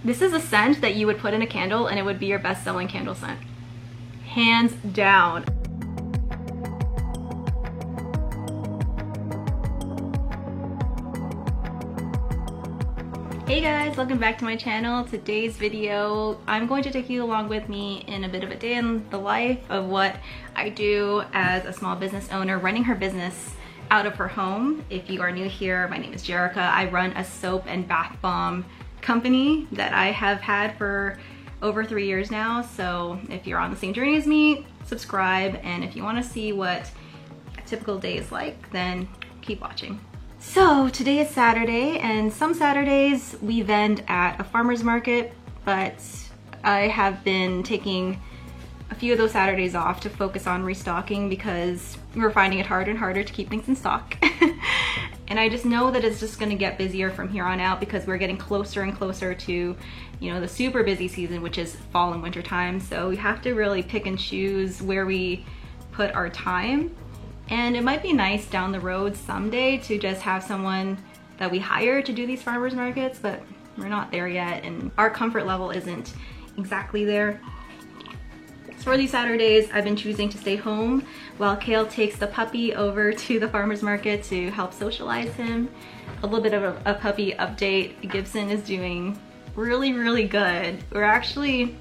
This is a scent that you would put in a candle and it would be your best-selling candle scent. Hands down. Hey guys, welcome back to my channel. Today's video, I'm going to take you along with me in a bit of a day in the life of what I do as a small business owner running her business out of her home. If you are new here, my name is Jerica. I run a soap and bath bomb company that I have had for over 3 years now. So if you're on the same journey as me, subscribe. And if you want to see what a typical day is like, then keep watching. So today is Saturday, and some Saturdays we vend at a farmer's market, but I have been taking a few of those Saturdays off to focus on restocking because we're finding it harder and harder to keep things in stock. And I just know that it's just gonna get busier from here on out because we're getting closer and closer to, you know, the super busy season, which is fall and winter time. So we have to really pick and choose where we put our time. And it might be nice down the road someday to just have someone that we hire to do these farmers markets, but we're not there yet and our comfort level isn't exactly there. So for these Saturdays, I've been choosing to stay home while Kale takes the puppy over to the farmer's market to help socialize him. A little bit of a puppy update. Gibson is doing really good. We're actually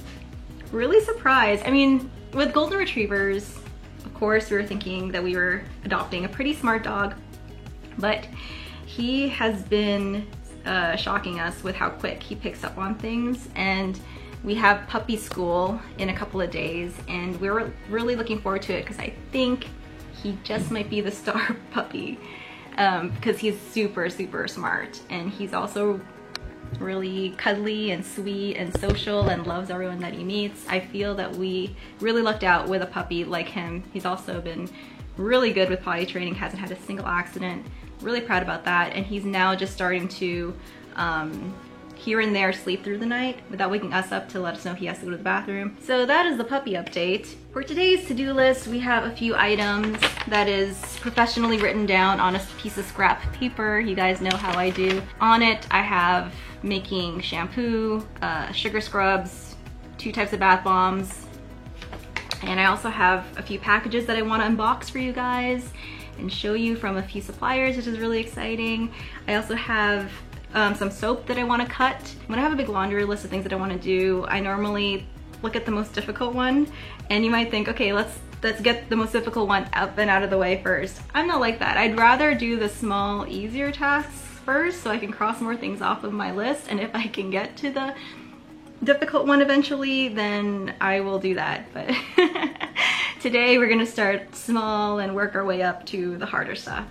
really surprised. I mean, with golden retrievers, of course, we were thinking that we were adopting a pretty smart dog, but he has been shocking us with how quick he picks up on things. And we have puppy school in a couple of days, and we're really looking forward to it because I think he just might be the star puppy because he's super smart, and he's also really cuddly and sweet and social and loves everyone that he meets. I feel that we really lucked out with a puppy like him. He's also been really good with potty training, hasn't had a single accident. Really proud about that, and he's now just starting to here and there sleep through the night without waking us up to let us know he has to go to the bathroom. So that is the puppy update. For today's to-do list, we have a few items that is professionally written down on a piece of scrap paper. You guys know how I do. On it, I have making shampoo, sugar scrubs, 2 types of bath bombs, and I also have a few packages that I want to unbox for you guys and show you from a few suppliers, which is really exciting. I also have some soap that I want to cut. When I have a big laundry list of things that I want to do, I normally look at the most difficult one, and you might think, okay, let's get the most difficult one up and out of the way first. I'm not like that. I'd rather do the small, easier tasks first so I can cross more things off of my list, and if I can get to the difficult one eventually, then I will do that. But today we're gonna start small and work our way up to the harder stuff.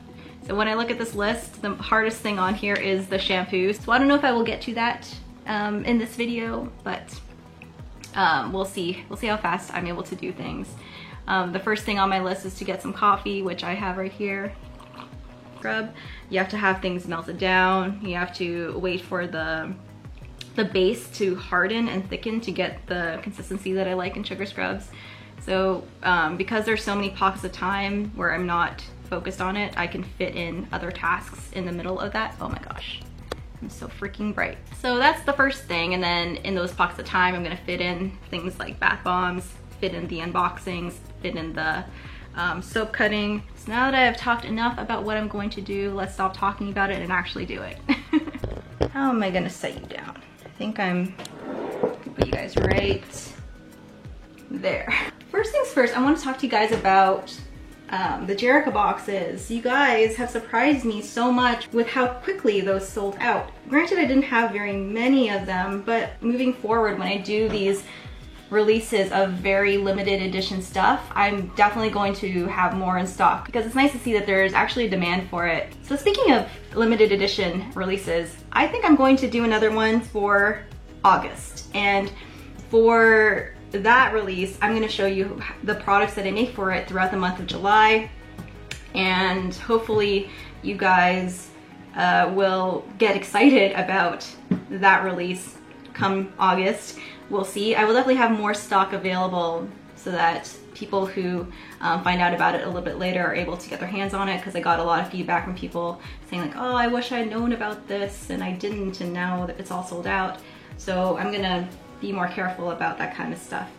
So when I look at this list, the hardest thing on here is the shampoo. So I don't know if I will get to that in this video, but we'll see. We'll see how fast I'm able to do things. The first thing on my list is to get some coffee, which I have right here. Scrub. You have to have things melted down. You have to wait for the base to harden and thicken to get the consistency that I like in sugar scrubs. So because there's so many pockets of time where I'm not focused on it, I can fit in other tasks in the middle of that. Oh my gosh, I'm so freaking bright. So that's the first thing, and then in those pockets of time, I'm gonna fit in things like bath bombs, fit in the unboxings, fit in the soap cutting. So now that I have talked enough about what I'm going to do, let's stop talking about it and actually do it. How am I gonna set you down? I think I'm gonna put you guys right there. First things first, I want to talk to you guys about the Jerica boxes. You guys have surprised me so much with how quickly those sold out. Granted, I didn't have very many of them, but moving forward, when I do these releases of very limited edition stuff, I'm definitely going to have more in stock because it's nice to see that there's actually a demand for it. So speaking of limited edition releases, I think I'm going to do another one for August. And for that release, I'm going to show you the products that I make for it throughout the month of July, and hopefully you guys will get excited about that release come August. We'll see. I will definitely have more stock available so that people who find out about it a little bit later are able to get their hands on it, because I got a lot of feedback from people saying like, oh, I wish I'd known about this and I didn't, and now that it's all sold out. So I'm gonna be more careful about that kind of stuff.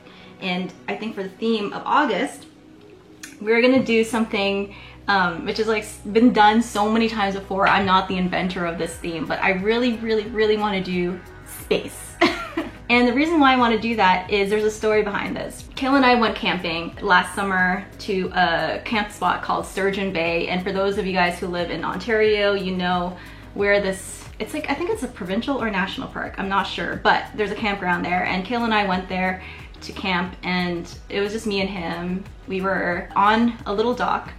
And I think for the theme of August, we're gonna do something which is like been done so many times before. I'm not the inventor of this theme, but I really want to do space. And the reason why I want to do that is there's a story behind this. Kayla and I went camping last summer to a camp spot called Sturgeon Bay. And for those of you guys who live in Ontario, you know where this, it's like, I think it's a provincial or national park, I'm not sure, but there's a campground there. And Kayla and I went there to camp, and it was just me and him. We were on a little dock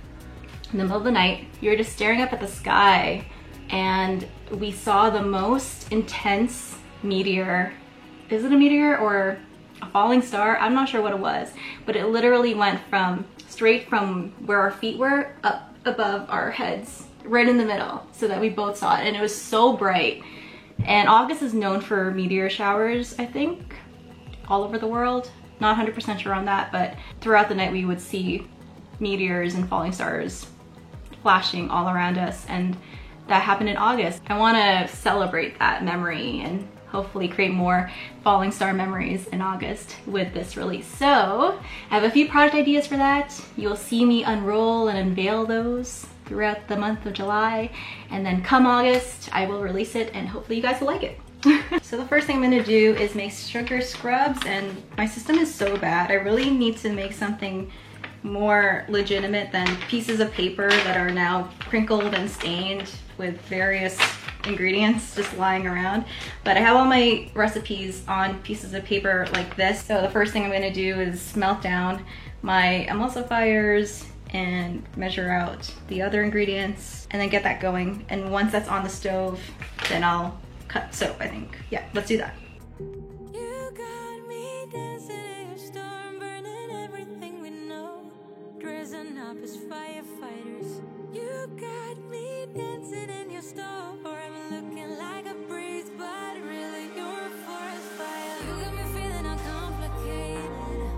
in the middle of the night. You were just staring up at the sky, and we saw the most intense meteor. Is it a meteor or a falling star? I'm not sure what it was, but it literally went from straight from where our feet were up above our heads, right in the middle, so that we both saw it. And it was so bright. And August is known for meteor showers, I think, all over the world. Not 100% sure on that, but throughout the night we would see meteors and falling stars flashing all around us, and that happened in August. I want to celebrate that memory and hopefully create more falling star memories in August with this release. So I have a few product ideas for that. You'll see me unroll and unveil those throughout the month of July, and then come August I will release it, and hopefully you guys will like it. So the first thing I'm going to do is make sugar scrubs, and my system is so bad. I really need to make something more legitimate than pieces of paper that are now crinkled and stained with various ingredients just lying around. But I have all my recipes on pieces of paper like this. So the first thing I'm going to do is melt down my emulsifiers and measure out the other ingredients and then get that going. And once that's on the stove, then I'll cut soap, I think. Yeah, let's do that. You got me dancing in a storm, burning everything we know, dressing up as firefighters. You got me dancing in your storm, I'm looking like a breeze, but really you're a forest fire. You got me feeling uncomplicated.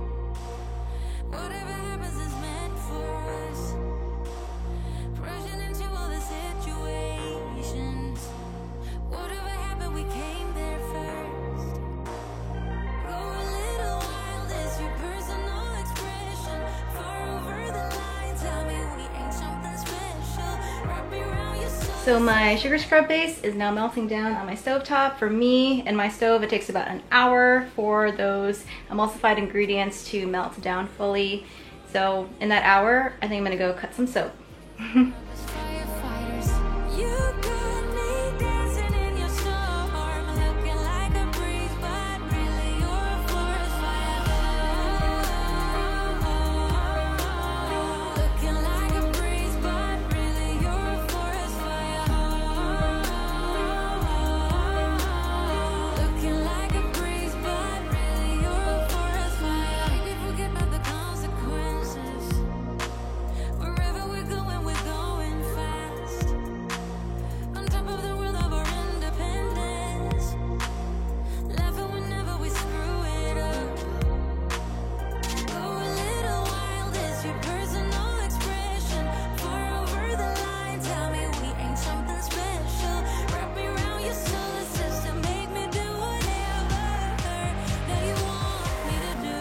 Whatever happens is meant for us. Rushing into all the situations. Whatever happened, we came there first. Go a little wild, is your personal expression. Far over the line, tell me we ain't something special. Wrap me around your soul. So my sugar scrub base is now melting down on my stovetop. For me and my stove, it takes about an hour for those emulsified ingredients to melt down fully. So in that hour, I think I'm gonna go cut some soap. Firefighters, you got me dancing in your storm, looking like a breeze, but really you're a forest fire. Looking like a breeze, but really you're a forest fire. Looking like a breeze, but really you're a forest fire. Maybe forget about the consequences. Wherever we're going fast. On top of the world of our independence. Laughing whenever we screw it up. Go a little wild, is your personal expression. Far over the line, tell me we ain't something special. Wrap me around your solar system, make me do whatever that you want me to do.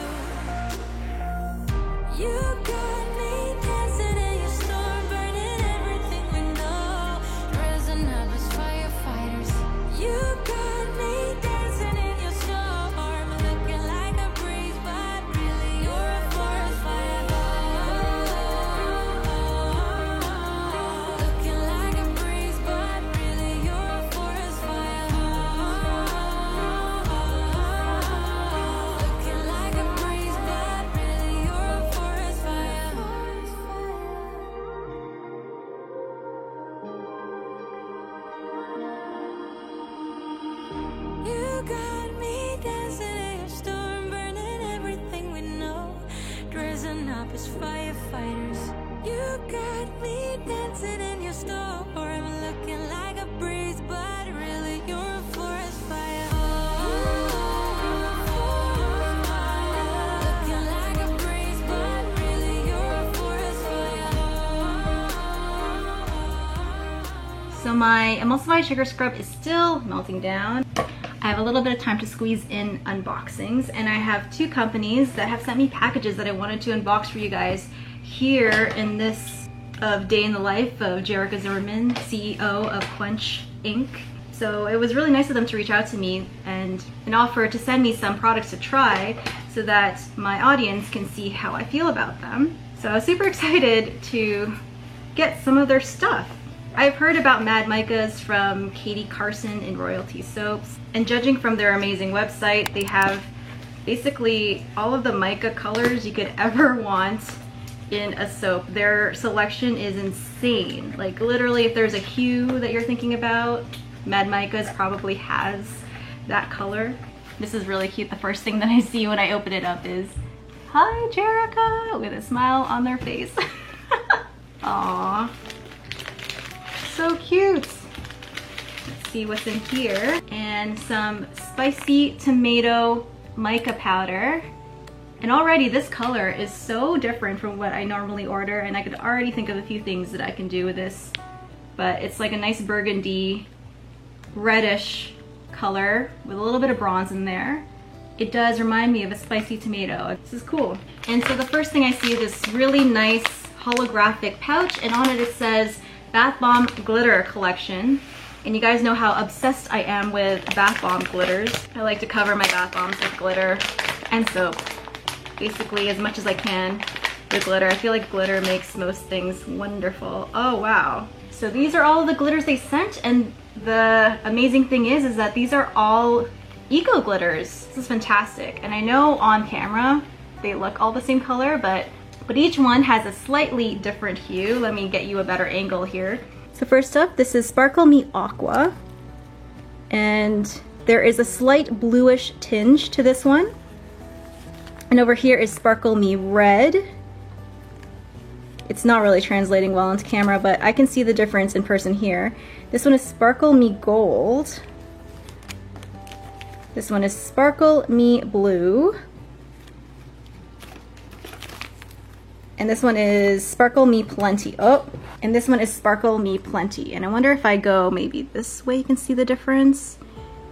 You got me dancing in your storm, burning everything we know, dressing up as firefighters. You got me dancing in your storm, looking like a breeze, but really you're a forest fire. Looking like a breeze, but really you're a forest fire. Looking like a breeze, but really you're a forest fire. You got me dancing in your storm, burning everything we know, dressing up as firefighters. You got me dancing in your storm, looking like a breeze, but really you're a forest fire. Looking like a breeze, but really you're a forest fire. So my emulsified sugar scrub is still melting down. I have a little bit of time to squeeze in unboxings, and I have two companies that have sent me packages that I wanted to unbox for you guys here in this day in the life of Jerrica Zimmerman, CEO of Quench Inc. So it was really nice of them to reach out to me and offer to send me some products to try so that my audience can see how I feel about them. So I was super excited to get some of their stuff. I've heard about Mad Micas from Katie Carson in Royalty Soaps, and judging from their amazing website, they have basically all of the mica colors you could ever want in a soap. Their selection is insane. Like literally, if there's a hue that you're thinking about, Mad Micas probably has that color. This is really cute. The first thing that I see when I open it up is, "Hi, Jerrica," with a smile on their face. Aww. So cute. Let's see what's in here. And some spicy tomato mica powder. And already this color is so different from what I normally order, and I could already think of a few things that I can do with this. But it's like a nice burgundy, reddish color with a little bit of bronze in there. It does remind me of a spicy tomato. This is cool. And so the first thing I see is this really nice holographic pouch, and on it says Bath Bomb Glitter Collection. And you guys know how obsessed I am with bath bomb glitters. I like to cover my bath bombs with glitter and soap, basically as much as I can with glitter. I feel like glitter makes most things wonderful. Oh wow. So these are all of the glitters they sent, and the amazing thing is that these are all eco glitters. This is fantastic. And I know on camera they look all the same color, but each one has a slightly different hue. Let me get you a better angle here. So first up, this is Sparkle Me Aqua, and there is a slight bluish tinge to this one. And over here is Sparkle Me Red. It's not really translating well into camera, but I can see the difference in person here. This one is Sparkle Me Gold. This one is Sparkle Me Blue. And this one is Sparkle Me Plenty. Oh, and this one is Sparkle Me Plenty. And I wonder if I go maybe this way, you can see the difference.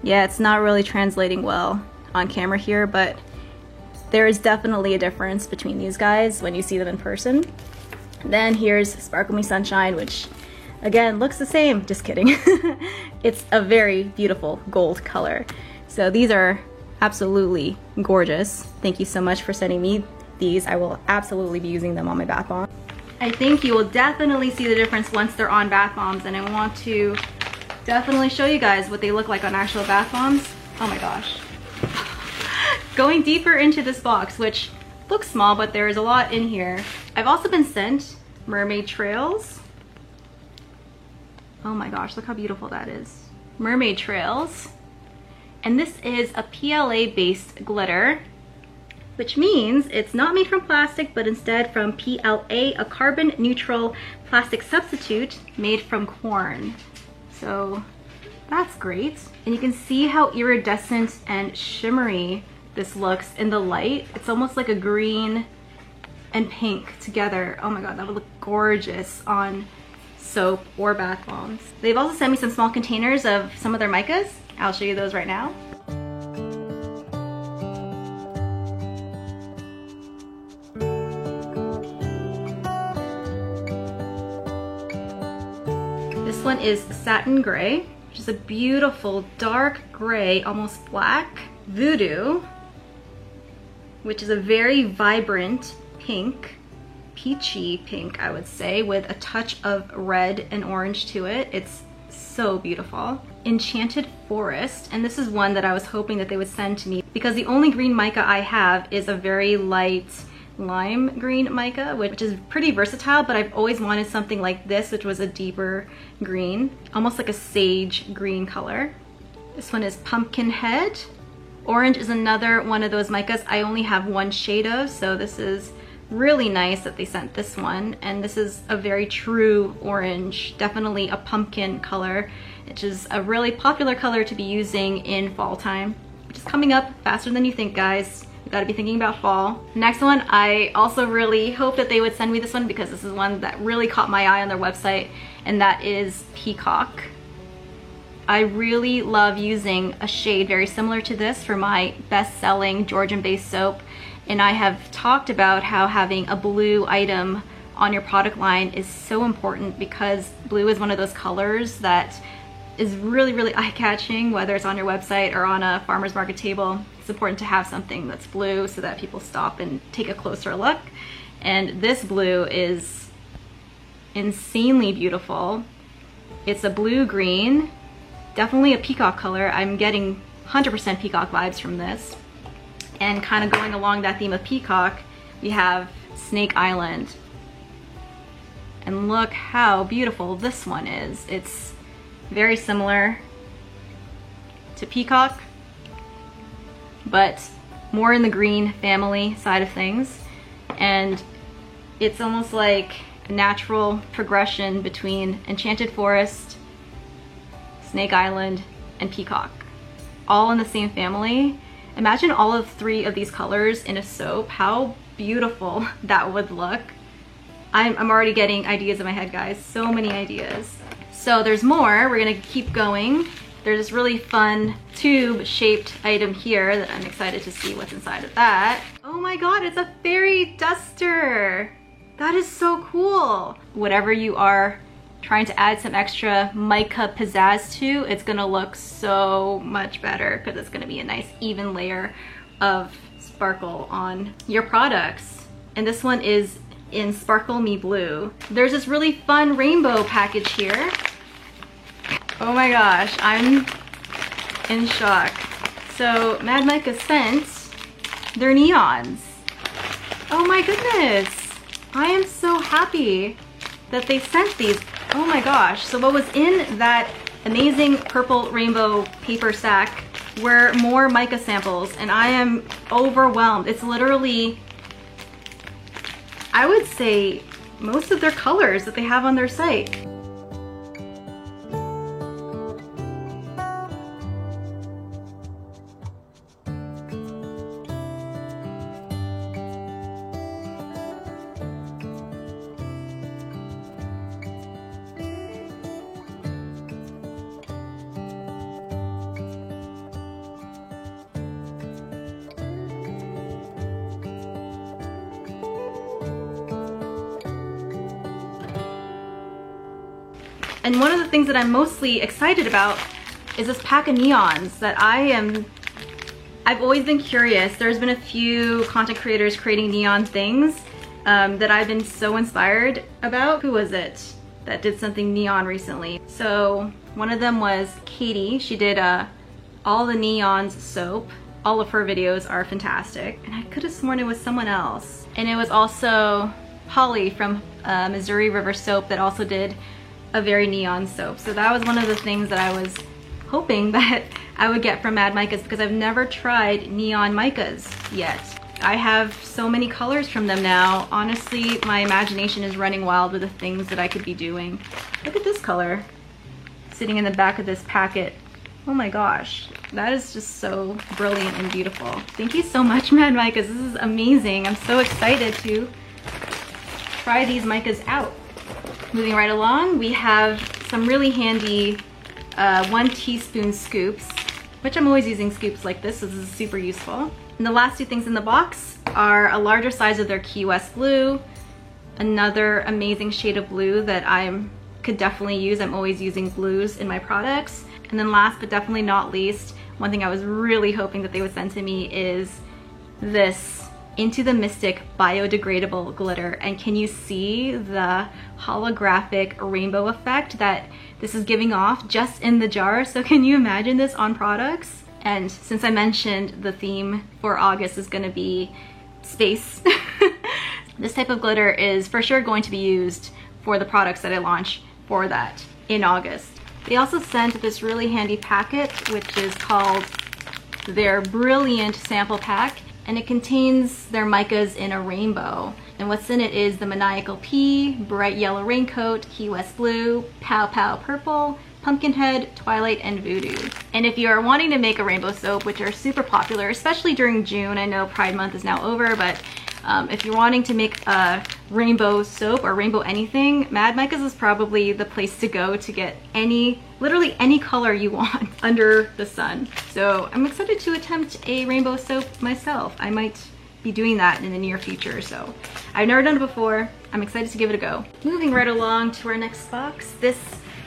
Yeah, it's not really translating well on camera here, but there is definitely a difference between these guys when you see them in person. Then here's Sparkle Me Sunshine, which again looks the same. Just kidding. It's a very beautiful gold color. So these are absolutely gorgeous. Thank you so much for sending me these. I will absolutely be using them on my bath bomb. I think you will definitely see the difference once they're on bath bombs, and I want to definitely show you guys what they look like on actual bath bombs. Oh my gosh. Going deeper into this box, which looks small, but there is a lot in here. I've also been sent Mermaid Trails. Oh my gosh, look how beautiful that is. Mermaid Trails. And this is a PLA-based glitter, which means it's not made from plastic, but instead from PLA, a carbon-neutral plastic substitute made from corn. So that's great. And you can see how iridescent and shimmery this looks in the light. It's almost like a green and pink together. Oh my god, that would look gorgeous on soap or bath bombs. They've also sent me some small containers of some of their micas. I'll show you those right now. This one is Satin Gray, which is a beautiful dark gray, almost black. Voodoo, which is a very vibrant pink, peachy pink, I would say, with a touch of red and orange to it. It's so beautiful. Enchanted Forest, and this is one that I was hoping that they would send to me because the only green mica I have is a very light lime green mica, which is pretty versatile, but I've always wanted something like this, which was a deeper green, almost like a sage green color. This one is Pumpkinhead. Orange is another one of those micas I only have one shade of, so this is really nice that they sent this one. And this is a very true orange, definitely a pumpkin color, which is a really popular color to be using in fall time, which is coming up faster than you think, guys. You gotta be thinking about fall. Next one, I also really hope that they would send me this one because this is one that really caught my eye on their website, and that is Peacock. I really love using a shade very similar to this for my best-selling Georgian based soap. And I have talked about how having a blue item on your product line is so important because blue is one of those colors that is really, really eye-catching, whether it's on your website or on a farmer's market table. It's important to have something that's blue so that people stop and take a closer look. And this blue is insanely beautiful. It's a blue-green, definitely a peacock color. I'm getting 100% peacock vibes from this. And kind of going along that theme of peacock, we have Snake Island. And look how beautiful this one is. It's very similar to peacock, but more in the green family side of things. And it's almost like a natural progression between Enchanted Forest, Snake Island, and peacock, all in the same family. Imagine all of 3 of these colors in a soap. How beautiful that would look. I'm already getting ideas in my head, guys. So many ideas. So there's more. We're gonna keep going. There's this really fun tube-shaped item here that I'm excited to see what's inside of that. Oh my god, it's a fairy duster. That is so cool. Whatever you are trying to add some extra mica pizzazz to, it's gonna look so much better because it's gonna be a nice even layer of sparkle on your products. And this one is in Sparkle Me Blue. There's this really fun rainbow package here. Oh my gosh, I'm in shock. So Mad Mica sent their neons. Oh my goodness. I am so happy that they sent these. Oh my gosh. So what was in that amazing purple rainbow paper sack were more mica samples, and I am overwhelmed. It's literally, I would say, most of their colors that they have on their site. And one of the things that I'm mostly excited about is this pack of neons that I've always been curious. There's been a few content creators creating neon things that I've been so inspired about. Who was it that did something neon recently? So one of them was Katie. She did all the neons soap. All of her videos are fantastic. And I could have sworn it was someone else. And it was also Holly from Missouri River Soap that also did a very neon soap. So that was one of the things that I was hoping that I would get from Mad Micas, because I've never tried neon micas yet. I have so many colors from them now. Honestly, my imagination is running wild with the things that I could be doing. Look at this color sitting in the back of this packet. Oh my gosh, that is just so brilliant and beautiful. Thank you so much, Mad Micas. This is amazing. I'm so excited to try these micas out. Moving right along, we have some really handy 1 teaspoon scoops, which I'm always using scoops like this, so this is super useful. And the last 2 things in the box are a larger size of their Key West blue, another amazing shade of blue that I could definitely use. I'm always using blues in my products. And then last but definitely not least, one thing I was really hoping that they would send to me is this Into the Mystic biodegradable glitter. And can you see the holographic rainbow effect that this is giving off just in the jar? So can you imagine this on products? And since I mentioned the theme for August is going to be space, this type of glitter is for sure going to be used for the products that I launch for that in August. They also sent this really handy packet, which is called their Brilliant Sample Pack. And it contains their micas in a rainbow. And what's in it is the Maniacal Pea, Bright Yellow Raincoat, Key West Blue, Pow Pow Purple, Pumpkinhead, Twilight, and Voodoo. And if you are wanting to make a rainbow soap, which are super popular, especially during June, I know Pride Month is now over, but If you're wanting to make a rainbow soap or rainbow anything, Mad Micah's is probably the place to go to get literally any color you want under the sun. So I'm excited to attempt a rainbow soap myself. I might be doing that in the near future. So I've never done it before. I'm excited to give it a go. Moving right along to our next box. This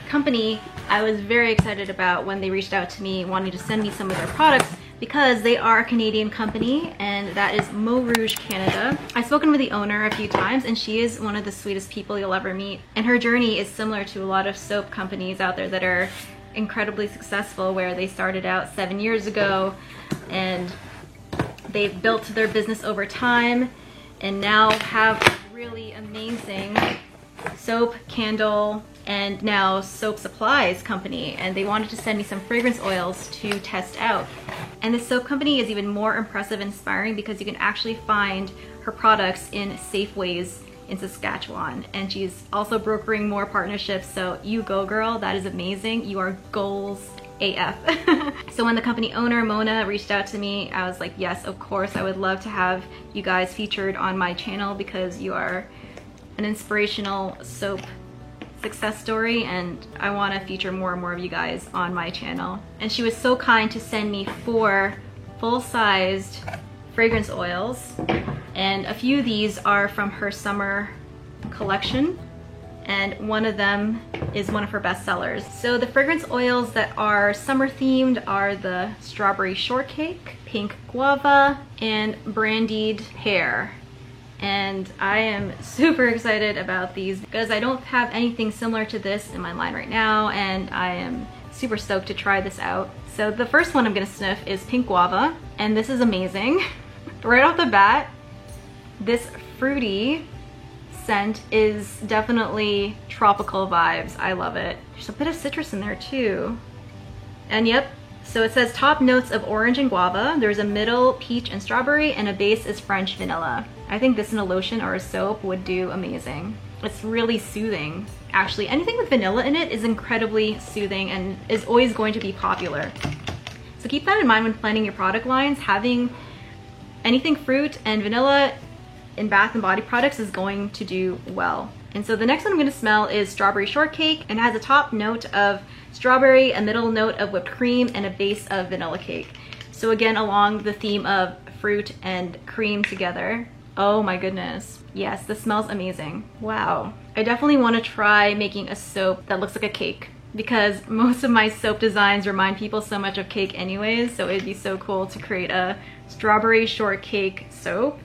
company I was very excited about when they reached out to me wanting to send me some of their products, because they are a Canadian company, and that is Mo Rouge Canada. I've spoken with the owner a few times, and she is one of the sweetest people you'll ever meet. And her journey is similar to a lot of soap companies out there that are incredibly successful, where they started out 7 years ago and they've built their business over time and now have really amazing soap, candle, and now soap supplies company. And they wanted to send me some fragrance oils to test out. And this soap company is even more impressive and inspiring because you can actually find her products in Safeways in Saskatchewan. And she's also brokering more partnerships. So you go, girl. That is amazing. You are goals AF. So when the company owner, Mona, reached out to me, I was like, yes, of course. I would love to have you guys featured on my channel because you are an inspirational soap success story, and I want to feature more and more of you guys on my channel. And she was so kind to send me 4 full-sized fragrance oils, and a few of these are from her summer collection, and one of them is one of her best sellers. So the fragrance oils that are summer themed are the Strawberry Shortcake, Pink Guava, and Brandied Pear. And I am super excited about these because I don't have anything similar to this in my line right now, and I am super stoked to try this out. So the first one I'm gonna sniff is Pink Guava, and this is amazing. Right off the bat, this fruity scent is definitely tropical vibes. I love it. There's a bit of citrus in there too. And yep, so it says top notes of orange and guava. There's a middle peach and strawberry, and a base is French vanilla. I think this in a lotion or a soap would do amazing. It's really soothing. Actually, anything with vanilla in it is incredibly soothing and is always going to be popular. So keep that in mind when planning your product lines. Having anything fruit and vanilla in bath and body products is going to do well. And so the next one I'm going to smell is Strawberry Shortcake, and it has a top note of strawberry, a middle note of whipped cream, and a base of vanilla cake. So again, along the theme of fruit and cream together. Oh my goodness. Yes, this smells amazing. Wow. I definitely want to try making a soap that looks like a cake, because most of my soap designs remind people so much of cake anyways, so it'd be so cool to create a strawberry shortcake soap.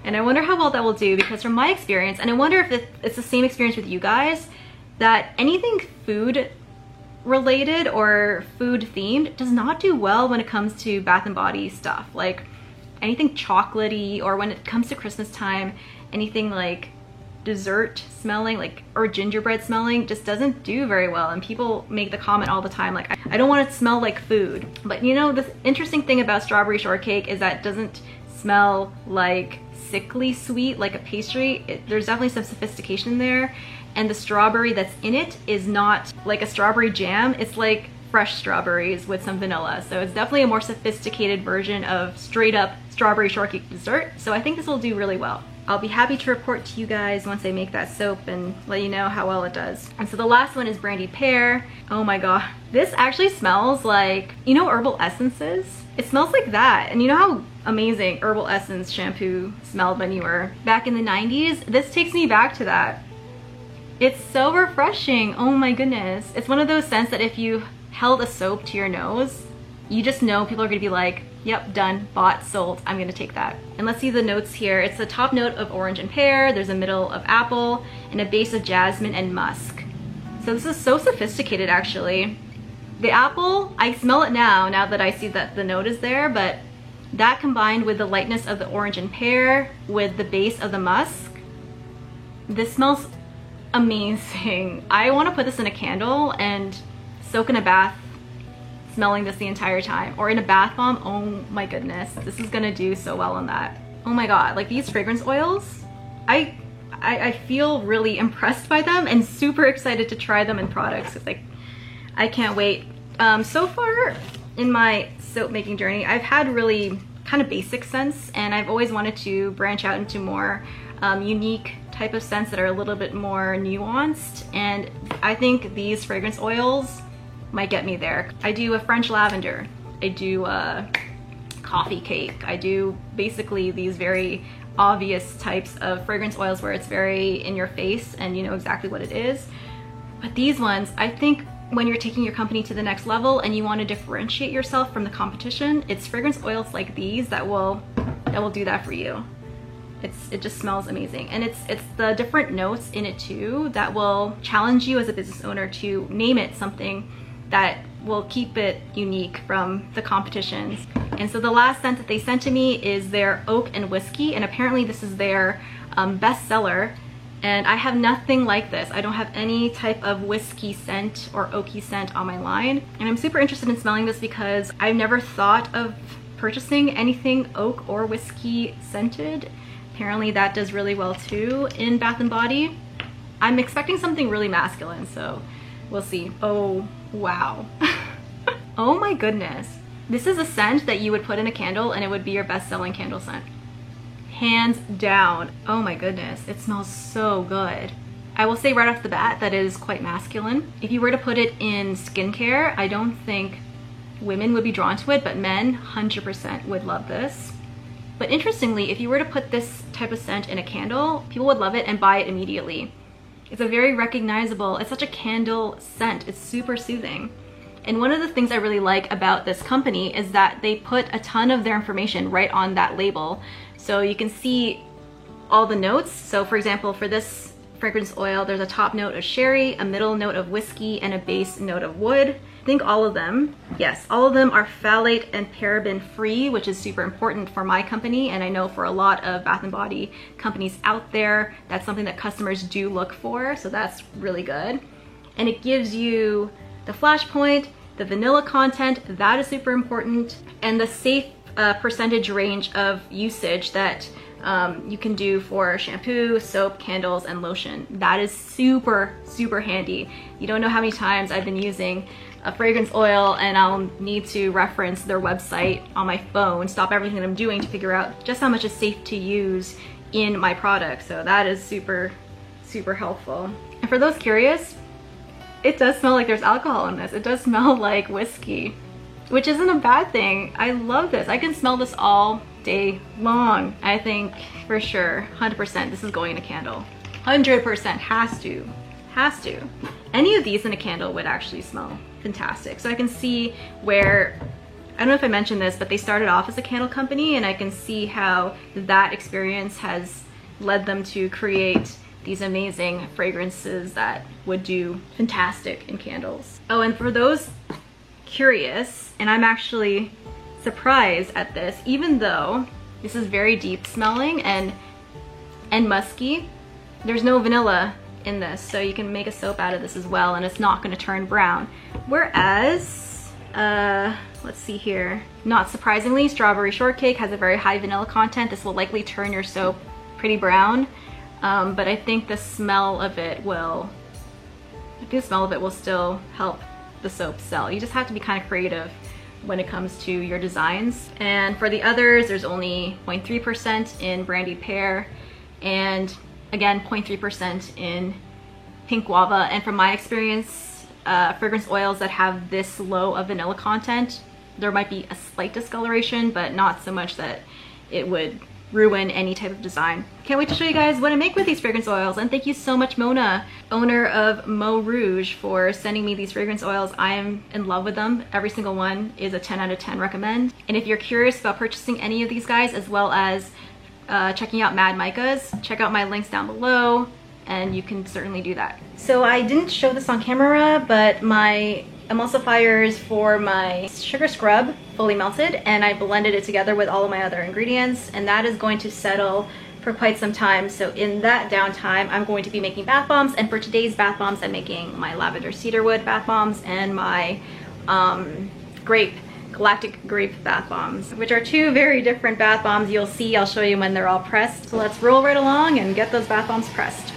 And I wonder how well that will do, because from my experience, and I wonder if it's the same experience with you guys, that anything food related or food themed does not do well when it comes to bath and body stuff. Like anything chocolatey, or when it comes to Christmas time, anything like dessert smelling, like, or gingerbread smelling, just doesn't do very well. And people make the comment all the time, like, I don't want it to smell like food. But you know, the interesting thing about Strawberry Shortcake is that it doesn't smell like sickly sweet like a pastry. There's definitely some sophistication there, and the strawberry that's in it is not like a strawberry jam. It's like fresh strawberries with some vanilla. So it's definitely a more sophisticated version of straight up strawberry shortcake dessert. So I think this will do really well. I'll be happy to report to you guys once I make that soap and let you know how well it does. And so the last one is Brandied Pear. Oh my god. This actually smells like, you know, herbal essences? It smells like that. And you know how amazing herbal essence shampoo smelled when you were back in the 90s? This takes me back to that. It's so refreshing. Oh my goodness. It's one of those scents that if you held a soap to your nose, you just know people are gonna be like, yep, done, bought, sold, I'm gonna take that. And let's see the notes here. It's the top note of orange and pear, there's a middle of apple, and a base of jasmine and musk. So this is so sophisticated actually. The apple, I smell it now that I see that the note is there, but that combined with the lightness of the orange and pear with the base of the musk, this smells amazing. I wanna put this in a candle and soak in a bath smelling this the entire time, or in a bath bomb. Oh my goodness, this is gonna do so well on that. Oh my god, like these fragrance oils, I feel really impressed by them and super excited to try them in products. It's like, I can't wait. So far in my soap making journey, I've had really kind of basic scents, and I've always wanted to branch out into more unique type of scents that are a little bit more nuanced, and I think these fragrance oils might get me there. I do a French lavender, I do a coffee cake, I do basically these very obvious types of fragrance oils where it's very in your face and you know exactly what it is. But these ones, I think when you're taking your company to the next level and you want to differentiate yourself from the competition, it's fragrance oils like these that will do that for you. It just smells amazing, and it's the different notes in it too that will challenge you as a business owner to name it something that will keep it unique from the competitions. And so the last scent that they sent to me is their oak and whiskey, and apparently this is their bestseller. And I have nothing like this. I don't have any type of whiskey scent or oaky scent on my line. And I'm super interested in smelling this because I've never thought of purchasing anything oak or whiskey scented. Apparently that does really well too in Bath & Body. I'm expecting something really masculine, so we'll see. Oh, wow. Oh my goodness. This is a scent that you would put in a candle and it would be your best-selling candle scent. Hands down. Oh my goodness, it smells so good. I will say right off the bat that it is quite masculine. If you were to put it in skincare, I don't think women would be drawn to it, but men 100% would love this. But interestingly, if you were to put this type of scent in a candle, people would love it and buy it immediately. It's a very recognizable, it's such a candle scent. It's super soothing. And one of the things I really like about this company is that they put a ton of their information right on that label. So you can see all the notes. So for example, for this fragrance oil, there's a top note of sherry, a middle note of whiskey, and a base note of wood. I think all of them, yes, all of them are phthalate and paraben free, which is super important for my company. And I know for a lot of Bath & Body companies out there, that's something that customers do look for. So that's really good. And it gives you the flash point, the vanilla content, that is super important, and the safe percentage range of usage that you can do for shampoo, soap, candles, and lotion. That is super, super handy. You don't know how many times I've been using a fragrance oil and I'll need to reference their website on my phone, stop everything that I'm doing to figure out just how much is safe to use in my product. So that is super, super helpful. And for those curious, it does smell like there's alcohol in this. It does smell like whiskey, which isn't a bad thing. I love this. I can smell this all day long. I think for sure, 100%, this is going in a candle. 100% has to. Any of these in a candle would actually smell fantastic. So I can see where, I don't know if I mentioned this, but they started off as a candle company, and I can see how that experience has led them to create these amazing fragrances that would do fantastic in candles. Oh, and for those curious, and I'm actually surprised at this, even though this is very deep smelling and musky, there's no vanilla in this, so you can make a soap out of this as well, and it's not going to turn brown. Whereas, let's see here, not surprisingly, Strawberry Shortcake has a very high vanilla content. This will likely turn your soap pretty brown, but I think the smell of it will, still help the soap sell. You just have to be kind of creative when it comes to your designs. And for the others, there's only 0.3% in Brandied Pear, and again 0.3% in Pink Guava. And from my experience, fragrance oils that have this low of vanilla content, there might be a slight discoloration, but not so much that it would ruin any type of design. Can't wait to show you guys what I make with these fragrance oils. And thank you so much, Mona, owner of Mo Rouge, for sending me these fragrance oils. I am in love with them. Every single one is a 10 out of 10 recommend. And if you're curious about purchasing any of these guys, as well as checking out Mad Micas, check out my links down below, and you can certainly do that. So I didn't show this on camera, but my emulsifiers for my sugar scrub fully melted, and I blended it together with all of my other ingredients, and that is going to settle for quite some time. So in that downtime, I'm going to be making bath bombs, and for today's bath bombs, I'm making my lavender cedarwood bath bombs and my galactic grape bath bombs, which are two very different bath bombs. You'll see, I'll show you when they're all pressed. So let's roll right along and get those bath bombs pressed.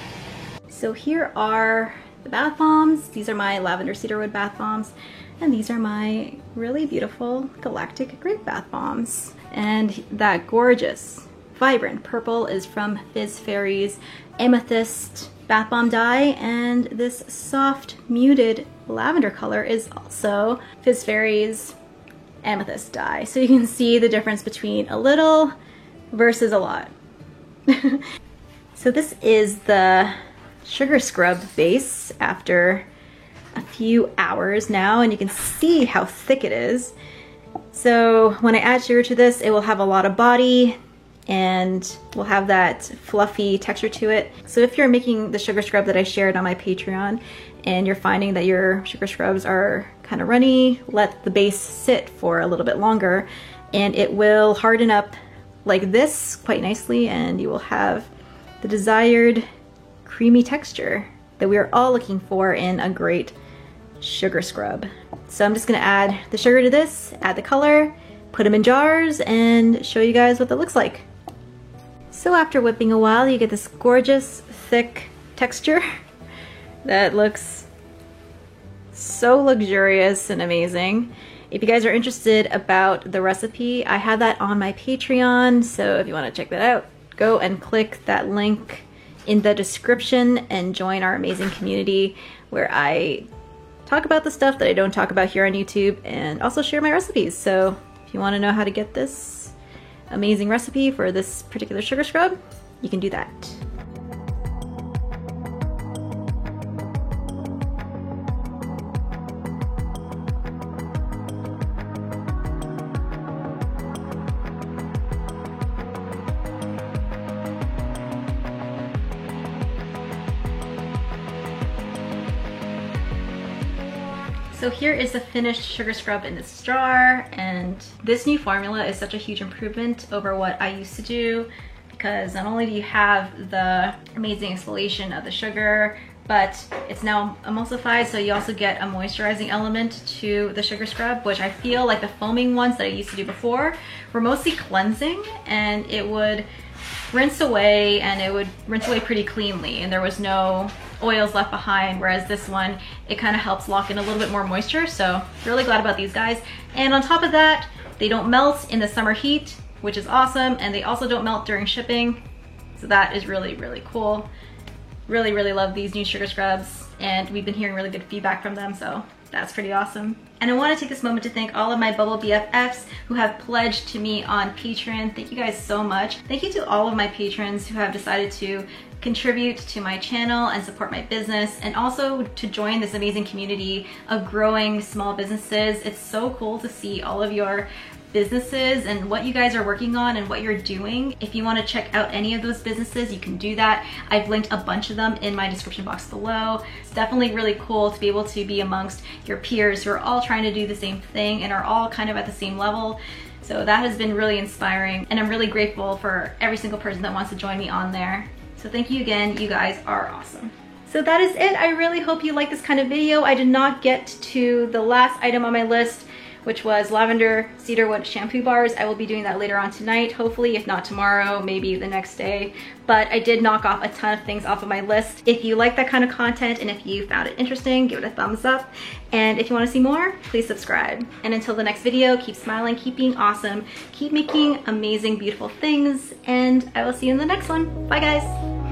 So here are the bath bombs. These are my lavender cedarwood bath bombs. And these are my really beautiful Galactic Grape Bath Bombs. And that gorgeous, vibrant purple is from Fizz Fairy's Amethyst Bath Bomb dye, and this soft, muted lavender color is also Fizz Fairy's Amethyst dye. So you can see the difference between a little versus a lot. So this is the sugar scrub base after a few hours now, and you can see how thick it is. So when I add sugar to this, it will have a lot of body and will have that fluffy texture to it. So if you're making the sugar scrub that I shared on my Patreon and you're finding that your sugar scrubs are kind of runny, let the base sit for a little bit longer and it will harden up like this quite nicely, and you will have the desired creamy texture that we are all looking for in a great sugar scrub. So I'm just gonna add the sugar to this, add the color, put them in jars, and show you guys what that looks like. So after whipping a while, you get this gorgeous, thick texture that looks so luxurious and amazing. If you guys are interested about the recipe, I have that on my Patreon, so if you want to check that out, go and click that link in the description and join our amazing community where I talk about the stuff that I don't talk about here on YouTube and also share my recipes. So if you want to know how to get this amazing recipe for this particular sugar scrub, you can do that. So here is the finished sugar scrub in this jar, and this new formula is such a huge improvement over what I used to do, because not only do you have the amazing exfoliation of the sugar, but it's now emulsified, so you also get a moisturizing element to the sugar scrub, which I feel like the foaming ones that I used to do before were mostly cleansing, and it would rinse away, and it would rinse away pretty cleanly, and there was no oils left behind, whereas this one, it kind of helps lock in a little bit more moisture. So really glad about these guys. And on top of that, they don't melt in the summer heat, which is awesome, and they also don't melt during shipping, so that is really, really cool. Really, really love these new sugar scrubs, and we've been hearing really good feedback from them, so that's pretty awesome. And I want to take this moment to thank all of my Bubble BFFs who have pledged to me on Patreon. Thank you guys so much. Thank you to all of my patrons who have decided to contribute to my channel and support my business, and also to join this amazing community of growing small businesses. It's so cool to see all of your businesses and what you guys are working on and what you're doing. If you want to check out any of those businesses, you can do that. I've linked a bunch of them in my description box below. It's definitely really cool to be able to be amongst your peers who are all trying to do the same thing and are all kind of at the same level. So that has been really inspiring, and I'm really grateful for every single person that wants to join me on there. So thank you again, you guys are awesome. So that is it. I really hope you like this kind of video. I did not get to the last item on my list, which was lavender cedarwood shampoo bars. I will be doing that later on tonight, hopefully, if not tomorrow, maybe the next day. But I did knock off a ton of things off of my list. If you like that kind of content and if you found it interesting, give it a thumbs up. And if you want to see more, please subscribe. And until the next video, keep smiling, keep being awesome, keep making amazing, beautiful things, and I will see you in the next one. Bye guys.